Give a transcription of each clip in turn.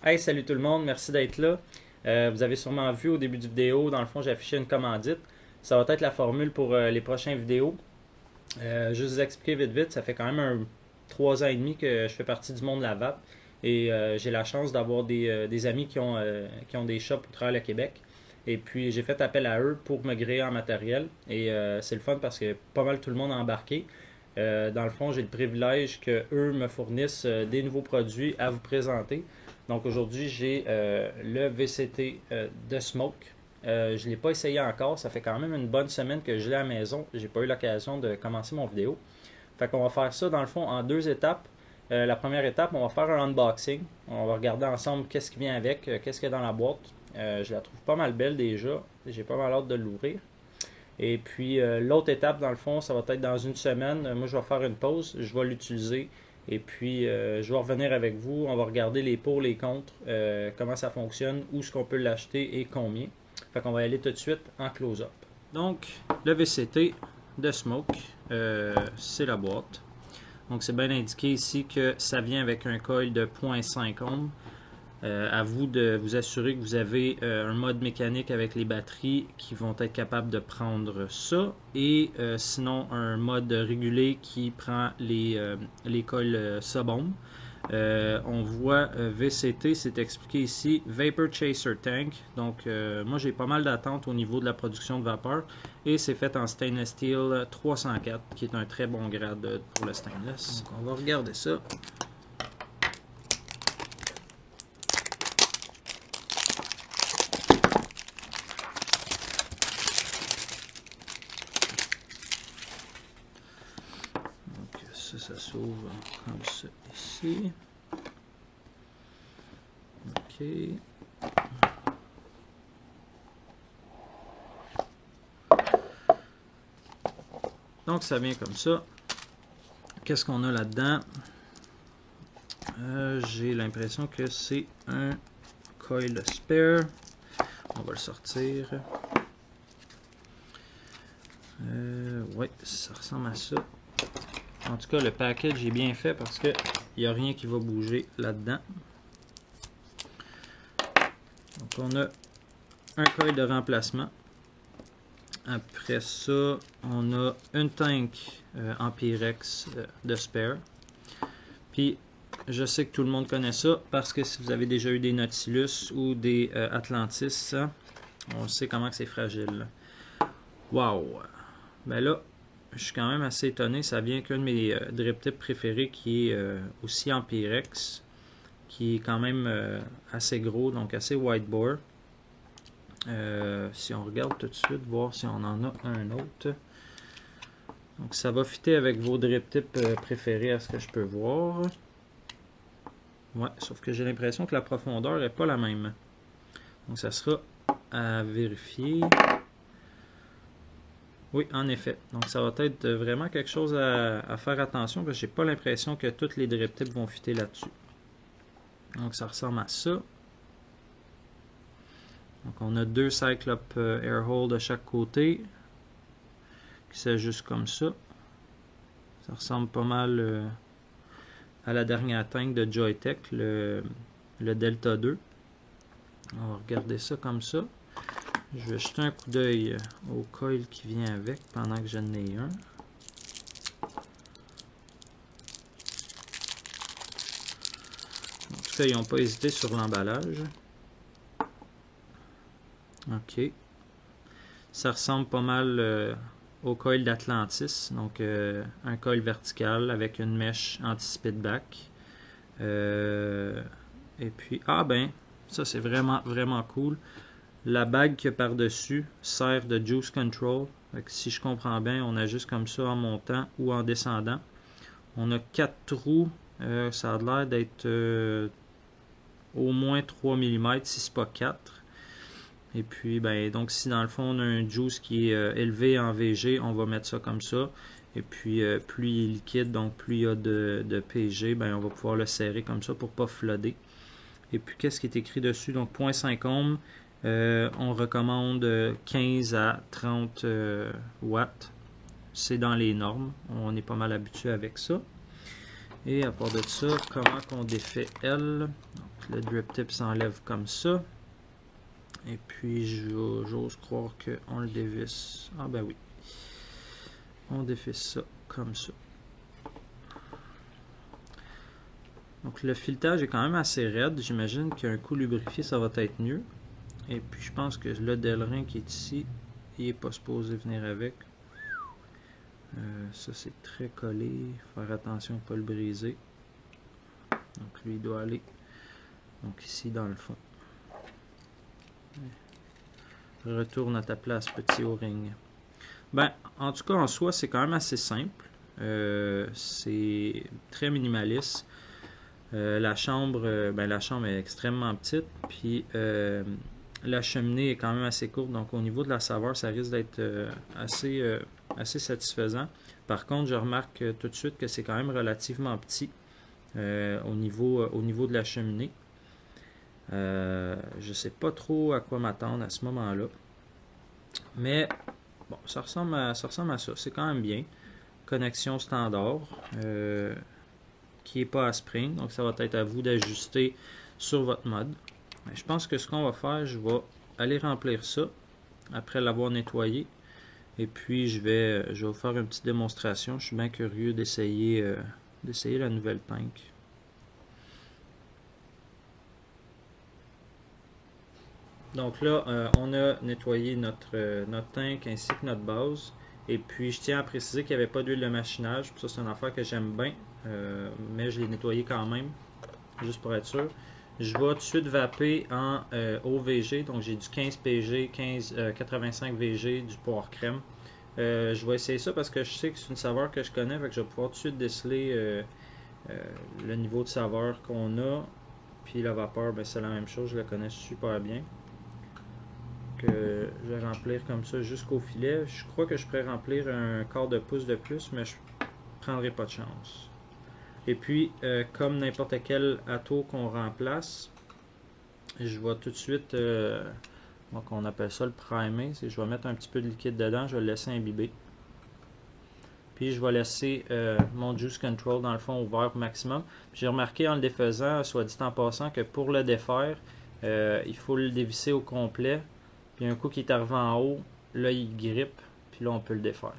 Hey, salut tout le monde, merci d'être là. Vous avez sûrement vu au début du vidéo, dans le fond, j'ai affiché une commandite. Ça va être la formule pour les prochaines vidéos. Juste vous expliquer vite vite, ça fait quand même 3 ans et demi que je fais partie du monde de la vape et j'ai la chance d'avoir des amis qui ont des shops au travers le Québec. Et puis j'ai fait appel à eux pour me gréer en matériel et c'est le fun parce que pas mal tout le monde a embarqué. Dans le fond, j'ai le privilège que eux me fournissent des nouveaux produits à vous présenter. Donc aujourd'hui, j'ai le VCT de Smoke. Je ne l'ai pas essayé encore, ça fait quand même une bonne semaine que je l'ai à la maison. J'ai pas eu l'occasion de commencer mon vidéo. Fait qu'on va faire ça dans le fond en 2 étapes. La première étape, on va faire un unboxing. On va regarder ensemble qu'est-ce qui vient avec, qu'est-ce qu'il y a dans la boîte. Je la trouve pas mal belle déjà. J'ai pas mal hâte de l'ouvrir. Et puis l'autre étape, dans le fond, ça va être dans une semaine. Moi, je vais faire une pause, je vais l'utiliser. Et puis, je vais revenir avec vous. On va regarder les pour, les contre, comment ça fonctionne, où est-ce qu'on peut l'acheter et combien. Fait qu'on va y aller tout de suite en close-up. Donc, le VCT de Smoke, c'est la boîte. Donc, c'est bien indiqué ici que ça vient avec un coil de 0.5 ohms. À vous de vous assurer que vous avez un mode mécanique avec les batteries qui vont être capables de prendre ça et sinon un mode régulé qui prend les coils sub-ohm. On voit VCT, c'est expliqué ici, Vapor Chaser Tank. Donc moi j'ai pas mal d'attentes au niveau de la production de vapeur et c'est fait en stainless steel 304 qui est un très bon grade pour le stainless. Donc on va regarder ça. Ça s'ouvre comme ça ici. OK. Donc ça vient comme ça. Qu'est-ce qu'on a là-dedans? J'ai l'impression que c'est un coil spare. On va le sortir. Ouais, ça ressemble à ça. En tout cas, le package est bien fait parce qu'il n'y a rien qui va bouger là-dedans. Donc, on a un coil de remplacement. Après ça, on a une tank en Pyrex de spare. Puis, je sais que tout le monde connaît ça parce que si vous avez déjà eu des Nautilus ou des Atlantis, on sait comment c'est fragile. Wow! Ben là, je suis quand même assez étonné. Ça vient qu'un de mes drip tips préférés qui est aussi en Pyrex, qui est quand même assez gros, donc assez wide bore. Si on regarde tout de suite, voir si on en a un autre. Donc ça va fitter avec vos drip tips préférés à ce que je peux voir. Ouais, sauf que j'ai l'impression que la profondeur n'est pas la même. Donc ça sera à vérifier. Oui, en effet. Donc ça va être vraiment quelque chose à faire attention parce que j'ai pas l'impression que tous les drip tips vont fitter là-dessus. Donc ça ressemble à ça. Donc on a deux Cyclops air hole de chaque côté qui s'ajustent comme ça. Ça ressemble pas mal à la dernière tank de Joytech, le Delta 2. On va regarder ça comme ça. Je vais jeter un coup d'œil au coil qui vient avec pendant que j'en ai un. En tout cas, ils n'ont pas hésité sur l'emballage. OK. Ça ressemble pas mal au coil d'Atlantis. Donc, un coil vertical avec une mèche anti-spitback. Et puis, ah ben, ça c'est vraiment, vraiment cool. La bague qu'il y a par-dessus sert de juice control. Si je comprends bien, on ajuste comme ça en montant ou en descendant. On a 4 trous. Ça a l'air d'être au moins 3 mm, si c'est pas 4. Et puis, ben, donc si dans le fond on a un juice qui est élevé en VG, on va mettre ça comme ça. Et puis, plus il est liquide, donc plus il y a de PG, ben, on va pouvoir le serrer comme ça pour pas flooder. Et puis, qu'est-ce qui est écrit dessus? Donc, 0.5 ohms. On recommande 15 à 30 watts. C'est dans les normes. On est pas mal habitué avec ça. Et à part de ça, comment qu'on défait elle? Donc, le drip tip s'enlève comme ça. Et puis j'ose croire qu'on le dévisse. Ah ben oui. On défait ça comme ça. Donc le filetage est quand même assez raide. J'imagine qu'un coup lubrifié, ça va être mieux. Et puis je pense que le Delrin qui est ici, il n'est pas supposé venir avec. Ça c'est très collé. Faire attention à ne pas le briser. Donc lui il doit aller donc ici dans le fond. Retourne à ta place, petit O-ring. Ben, en tout cas, en soi, c'est quand même assez simple. C'est très minimaliste. La chambre est extrêmement petite. Puis la cheminée est quand même assez courte. Donc au niveau de la saveur, ça risque d'être assez satisfaisant. Par contre, je remarque tout de suite que c'est quand même relativement petit au niveau de la cheminée. Je sais pas trop à quoi m'attendre à ce moment-là. Mais bon, ça ressemble à ça. C'est quand même bien. Connexion standard qui n'est pas à spring. Donc ça va être à vous d'ajuster sur votre mode. Mais je pense que ce qu'on va faire, je vais aller remplir ça après l'avoir nettoyé. Et puis je vais vous faire une petite démonstration. Je suis bien curieux d'essayer la nouvelle tank. Donc là, on a nettoyé notre tank ainsi que notre base. Et puis, je tiens à préciser qu'il n'y avait pas d'huile de machinage. Ça, c'est une affaire que j'aime bien. Mais je l'ai nettoyé quand même, juste pour être sûr. Je vais tout de suite vaper en OVG. Donc, j'ai du 15 PG, 85 VG, du poire crème. Je vais essayer ça parce que je sais que c'est une saveur que je connais. Fait que je vais pouvoir tout de suite déceler le niveau de saveur qu'on a. Puis la vapeur, ben, c'est la même chose. Je la connais super bien. Que je vais remplir comme ça jusqu'au filet. Je crois que je pourrais remplir un quart de pouce de plus, mais je prendrai pas de chance. Et puis, comme n'importe quel atto qu'on remplace, je vais tout de suite, donc on appelle ça le primer, je vais mettre un petit peu de liquide dedans, je vais le laisser imbiber. Puis je vais laisser mon juice control dans le fond ouvert au maximum. J'ai remarqué en le défaisant, soit dit en passant, que pour le défaire, il faut le dévisser au complet. Puis un coup qui est arrivé en haut, là il grippe, puis là on peut le défaire.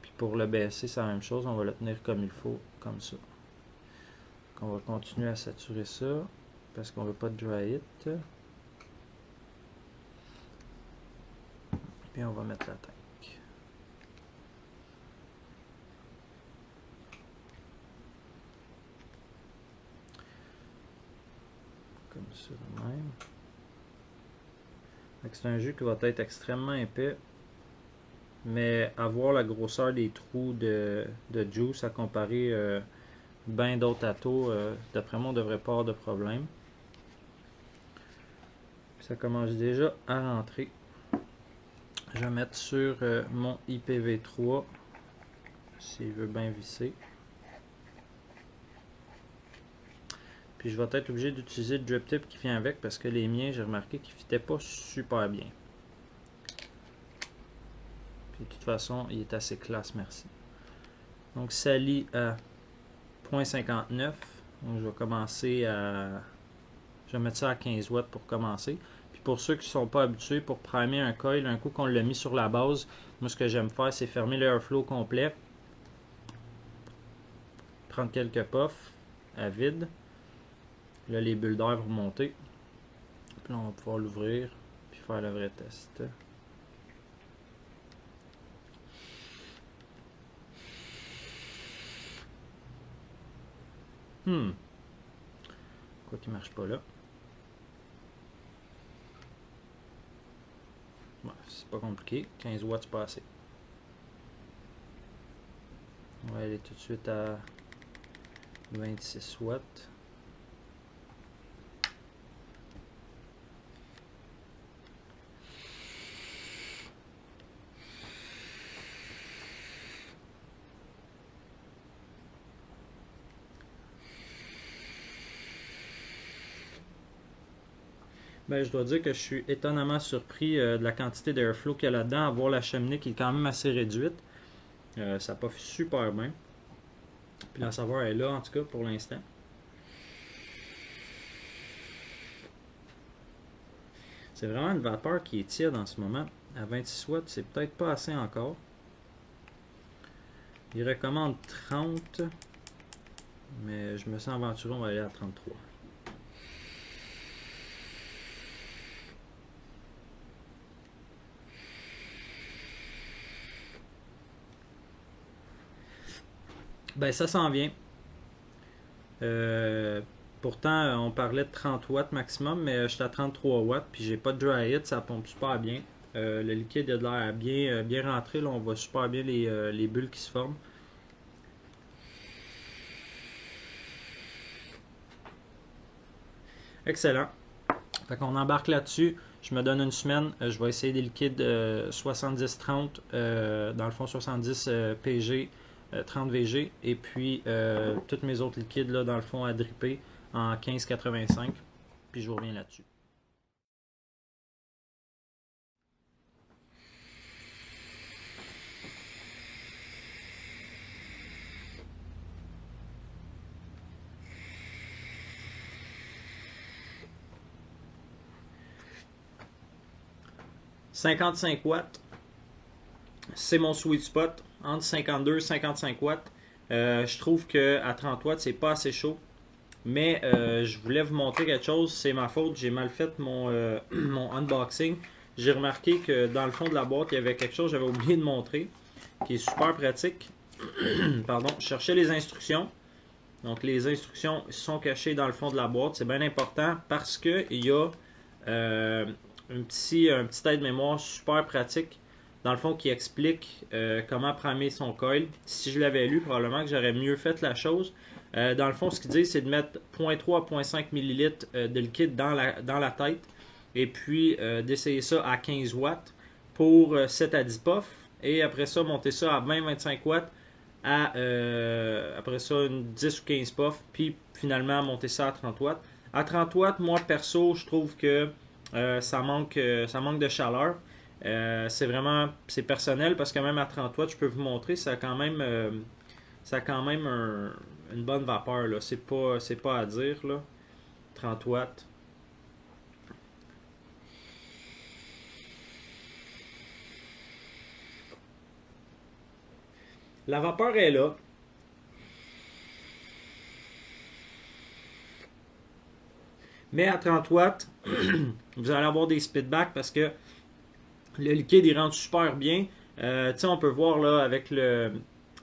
Puis pour le baisser, c'est la même chose, on va le tenir comme il faut, comme ça. Donc on va continuer à saturer ça, parce qu'on ne veut pas de dry it. Puis on va mettre la tank. Comme ça de même. C'est un jus qui va être extrêmement épais, mais avoir la grosseur des trous de juice à comparer bien d'autres attos, d'après moi on ne devrait pas avoir de problème. Ça commence déjà à rentrer. Je vais mettre sur mon IPv3 s'il veut bien visser. Puis je vais être obligé d'utiliser le drip tip qui vient avec parce que les miens, j'ai remarqué qu'ils ne fitaient pas super bien. Puis de toute façon, il est assez classe, merci. Donc ça lie à 0.59. Donc je vais commencer à... Je vais mettre ça à 15 watts pour commencer. Puis pour ceux qui ne sont pas habitués, pour primer un coil, un coup qu'on l'a mis sur la base, moi ce que j'aime faire, c'est fermer l'airflow complet. Prendre quelques puffs à vide. Là, les bulles d'air vont monter. Puis là, on va pouvoir l'ouvrir puis faire le vrai test. Quoi qu'il ne marche pas là. Ouais, c'est pas compliqué. 15 watts, c'est pas assez. On va aller tout de suite à 26 watts. Ben, je dois dire que je suis étonnamment surpris de la quantité d'airflow qu'il y a là-dedans, à voir la cheminée qui est quand même assez réduite. Ça puff super bien. Puis la saveur est là, en tout cas, pour l'instant. C'est vraiment une vapeur qui est tiède en ce moment. À 26 watts, c'est peut-être pas assez encore. Il recommande 30, mais je me sens aventureux, on va aller à 33. Ben, ça s'en vient. Pourtant, on parlait de 30 watts maximum, mais je suis à 33 watts, puis j'ai pas de dry hit, ça pompe super bien. Le liquide a de l'air bien rentré, là, on voit super bien les bulles qui se forment. Excellent. Fait qu'on embarque là-dessus. Je me donne une semaine. Je vais essayer des liquides 70-30, dans le fond 70 PG, 30 VG. Et puis tous mes autres liquides, là, dans le fond, à dripper en 15-85. Puis je vous reviens là-dessus. « 55 watts, c'est mon sweet spot, entre 52 et 55 watts. Je trouve qu'à 30 watts, c'est pas assez chaud. Mais je voulais vous montrer quelque chose, c'est ma faute, j'ai mal fait mon unboxing. J'ai remarqué que dans le fond de la boîte, il y avait quelque chose que j'avais oublié de montrer, qui est super pratique. Pardon, je cherchais les instructions. Donc les instructions sont cachées dans le fond de la boîte, c'est bien important parce qu'il y a un petit aide-mémoire super pratique, dans le fond, qui explique comment primer son coil. Si je l'avais lu, probablement que j'aurais mieux fait la chose. Dans le fond, ce qu'il dit, c'est de mettre 0.3 à 0.5 ml de liquide dans la tête et puis d'essayer ça à 15 watts pour 7 à 10 puffs. Et après ça, monter ça à 20-25 watts à après ça une 10 ou 15 puffs. Puis finalement, monter ça à 30 watts. À 30 watts, moi perso, je trouve que ça manque de chaleur. C'est personnel parce que même à 30 watts, je peux vous montrer, ça a quand même une bonne vapeur, là. C'est pas à dire, là. 30 watts. La vapeur est là. Mais à 30 watts, vous allez avoir des spitbacks parce que le liquide il rentre super bien. On peut voir là avec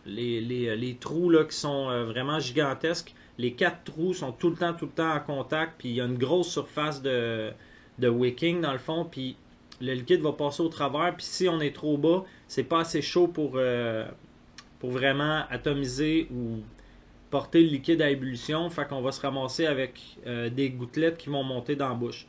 les trous là, qui sont vraiment gigantesques. Les 4 trous sont tout le temps en contact. Puis il y a une grosse surface de wicking dans le fond. Puis le liquide va passer au travers. Puis si on est trop bas, c'est pas assez chaud pour vraiment atomiser ou porter le liquide à ébullition. Fait qu'on va se ramasser avec des gouttelettes qui vont monter dans la bouche.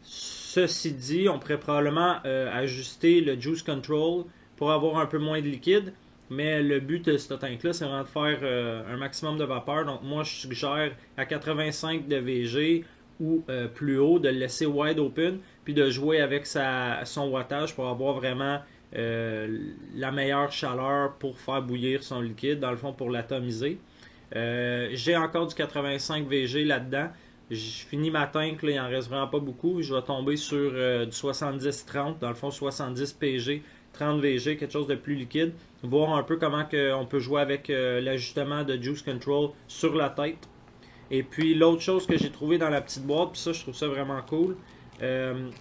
Ceci dit, on pourrait probablement ajuster le juice control pour avoir un peu moins de liquide. Mais le but de ce tank-là, c'est vraiment de faire un maximum de vapeur. Donc moi, je suggère à 85 de VG ou plus haut, de le laisser wide open, puis de jouer avec son wattage pour avoir vraiment la meilleure chaleur pour faire bouillir son liquide, dans le fond pour l'atomiser. J'ai encore du 85 VG là-dedans. Je finis ma tank, là, il en reste vraiment pas beaucoup. Je vais tomber sur du 70-30, dans le fond 70 PG, 30 VG, quelque chose de plus liquide. Voir un peu comment on peut jouer avec l'ajustement de Juice Control sur la tête. Et puis l'autre chose que j'ai trouvé dans la petite boîte, puis ça je trouve ça vraiment cool,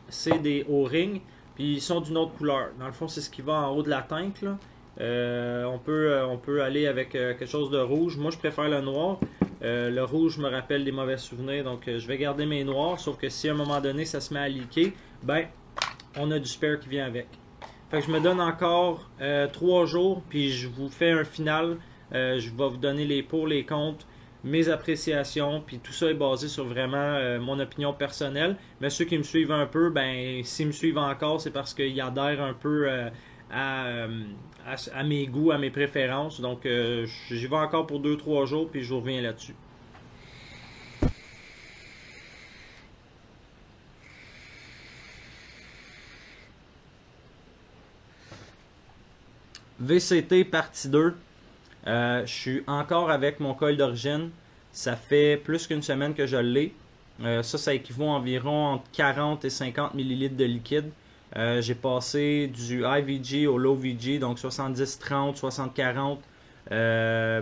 c'est des O-rings, puis ils sont d'une autre couleur. Dans le fond, c'est ce qui va en haut de la tank, là. On peut aller avec quelque chose de rouge. Moi, je préfère le noir. Le rouge me rappelle des mauvais souvenirs, donc je vais garder mes noirs. Sauf que si à un moment donné ça se met à leaker, ben on a du spare qui vient avec. Fait que je me donne encore 3 jours, puis je vous fais un final. Je vais vous donner les pour, les contre, mes appréciations, puis tout ça est basé sur vraiment mon opinion personnelle. Mais ceux qui me suivent un peu, ben s'ils me suivent encore, c'est parce qu'ils adhèrent un peu à mes goûts, à mes préférences. Donc j'y vais encore pour 2-3 jours, puis je reviens là-dessus. VCT partie 2. Je suis encore avec mon coil d'origine. Ça fait plus qu'une semaine que je l'ai. Ça équivaut à environ entre 40 et 50 millilitres de liquide. J'ai passé du high VG au low VG, donc 70-30, 60-40,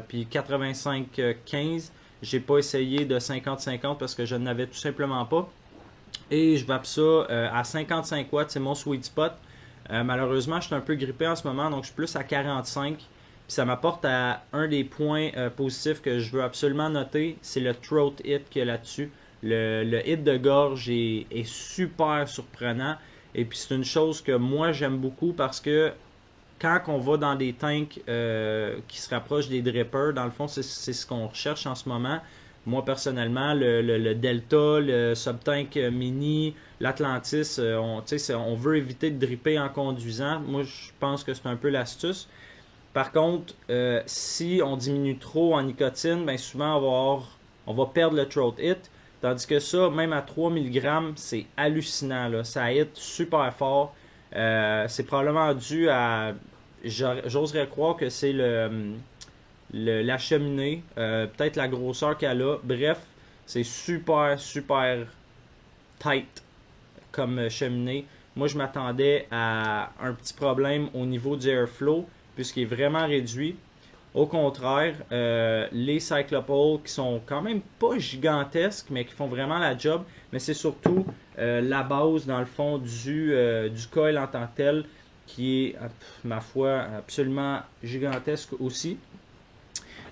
puis 85-15. J'ai pas essayé de 50-50 parce que je n'avais tout simplement pas. Et je vape ça à 55 watts, c'est mon sweet spot. Malheureusement, je suis un peu grippé en ce moment, donc je suis plus à 45. Puis ça m'apporte à un des points positifs que je veux absolument noter, c'est le throat hit qu'il y a là-dessus. Le hit de gorge est super surprenant. Et puis c'est une chose que moi j'aime beaucoup parce que quand on va dans des tanks qui se rapprochent des drippers, dans le fond c'est ce qu'on recherche en ce moment. Moi personnellement, le Delta, le Subtank Mini, l'Atlantis, on veut éviter de dripper en conduisant. Moi je pense que c'est un peu l'astuce. Par contre, si on diminue trop en nicotine, ben souvent on va perdre le throat hit. Tandis que ça, même à 3 mg, c'est hallucinant, là. Ça hit super fort. C'est probablement dû à... J'oserais croire que c'est la cheminée. Peut-être la grosseur qu'elle a. Bref, c'est super, super tight comme cheminée. Moi, je m'attendais à un petit problème au niveau du airflow, puisqu'il est vraiment réduit. Au contraire, les Cyclopole qui sont quand même pas gigantesques, mais qui font vraiment la job, mais c'est surtout la base, dans le fond, du coil en tant que tel, qui est, ma foi, absolument gigantesque aussi.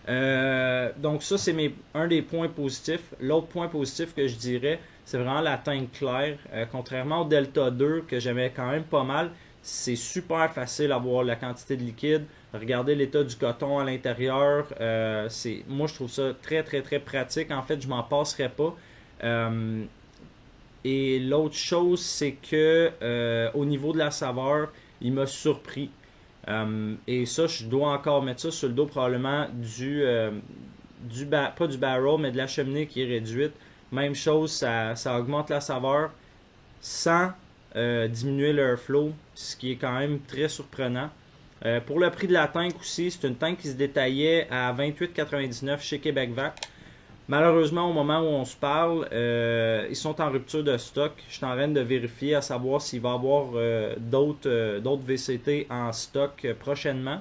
Donc ça, c'est un des points positifs. L'autre point positif que je dirais, c'est vraiment la teinte claire. Contrairement au Delta 2, que j'aimais quand même pas mal, c'est super facile à voir la quantité de liquide. Regardez l'état du coton à l'intérieur. Moi, je trouve ça très, très, très pratique. En fait, je m'en passerais pas. Et l'autre chose, c'est que au niveau de la saveur, il m'a surpris. Et ça, je dois encore mettre ça sur le dos probablement pas du barrel, mais de la cheminée qui est réduite. Même chose, ça augmente la saveur sans diminuer l'airflow, ce qui est quand même très surprenant. Pour le prix de la tank aussi, c'est une tank qui se détaillait à 28,99 chez Québec Vac. Malheureusement, au moment où on se parle, ils sont en rupture de stock. Je suis en train de vérifier à savoir s'il va y avoir d'autres VCT en stock prochainement.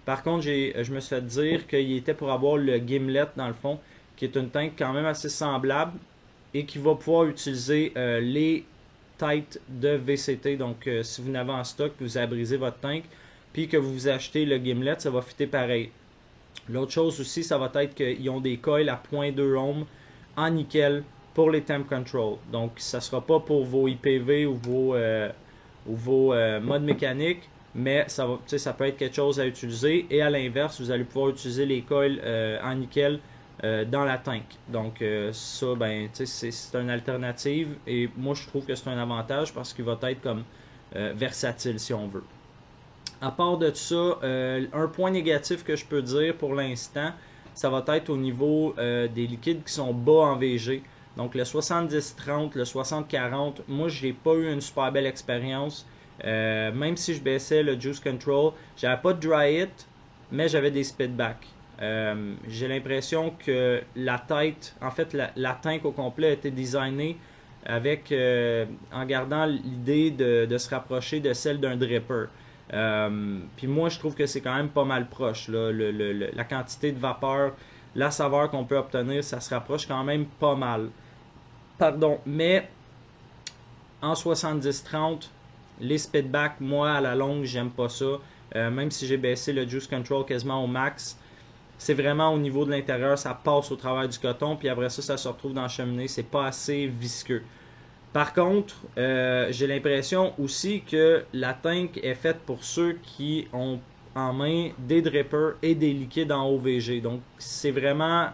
Par contre, je me suis fait dire qu'il était pour avoir le Gimlet dans le fond, qui est une tank quand même assez semblable et qui va pouvoir utiliser les têtes de VCT. Donc, si vous n'avez en stock, vous avez brisé votre tank, puis que vous achetez le Gimlet, ça va fitter pareil. L'autre chose aussi, ça va être qu'ils ont des coils à 0.2 ohms en nickel pour les temp control. Donc, ça ne sera pas pour vos IPV ou vos modes mécaniques, mais ça peut être quelque chose à utiliser. Et à l'inverse, vous allez pouvoir utiliser les coils en nickel dans la tank. Donc, ça, c'est une alternative. Et moi, je trouve que c'est un avantage parce qu'il va être comme versatile si on veut. À part de ça, un point négatif que je peux dire pour l'instant, ça va être au niveau des liquides qui sont bas en VG. Donc le 70-30, le 60-40, moi j'ai pas eu une super belle expérience. Même si je baissais le juice control, j'avais pas de dry hit, mais j'avais des speedbacks. J'ai l'impression que la tête, en fait la tank au complet a été designée avec en gardant l'idée de se rapprocher de celle d'un dripper. Puis moi je trouve que c'est quand même pas mal proche là. La quantité de vapeur, la saveur qu'on peut obtenir, ça se rapproche quand même pas mal. Pardon, mais en 70-30, les speedbacks, moi à la longue j'aime pas ça. Même si j'ai baissé le juice control quasiment au max, c'est vraiment au niveau de l'intérieur, ça passe au travers du coton, puis après ça se retrouve dans la cheminée, c'est pas assez visqueux. Par contre, j'ai l'impression aussi que la tank est faite pour ceux qui ont en main des drippers et des liquides en OVG. Donc, c'est vraiment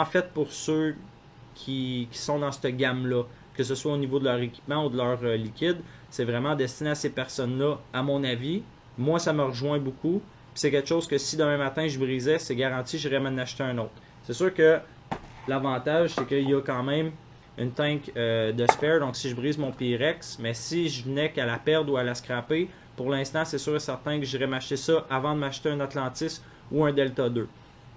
fait pour ceux qui sont dans cette gamme-là, que ce soit au niveau de leur équipement ou de leur liquide. C'est vraiment destiné à ces personnes-là, à mon avis. Moi, ça me rejoint beaucoup. C'est quelque chose que si demain matin je brisais, c'est garanti, j'irais m'en acheter un autre. C'est sûr que l'avantage, c'est qu'il y a quand même une tank de spare, donc si je brise mon Pyrex, mais si je venais qu'à la perdre ou à la scraper, pour l'instant c'est sûr et certain que j'irais m'acheter ça avant de m'acheter un Atlantis ou un Delta 2.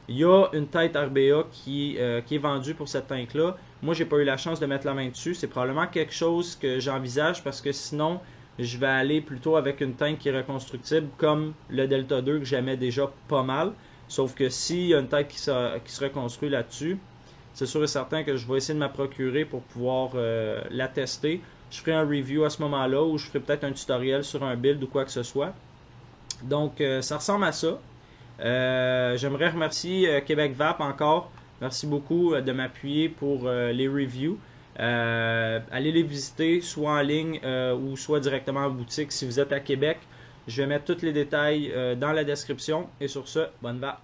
Il y a une tête RBA qui est vendue pour cette tank-là. Moi, j'ai pas eu la chance de mettre la main dessus. C'est probablement quelque chose que j'envisage parce que sinon, je vais aller plutôt avec une tank qui est reconstructible comme le Delta 2 que j'aimais déjà pas mal. Sauf que s'il y a une tête qui se reconstruit là-dessus, c'est sûr et certain que je vais essayer de me procurer pour pouvoir la tester. Je ferai un review à ce moment-là ou je ferai peut-être un tutoriel sur un build ou quoi que ce soit. Donc, ça ressemble à ça. J'aimerais remercier Québec Vap encore. Merci beaucoup de m'appuyer pour les reviews. Allez les visiter, soit en ligne ou soit directement en boutique si vous êtes à Québec. Je vais mettre tous les détails dans la description. Et sur ce, bonne vape!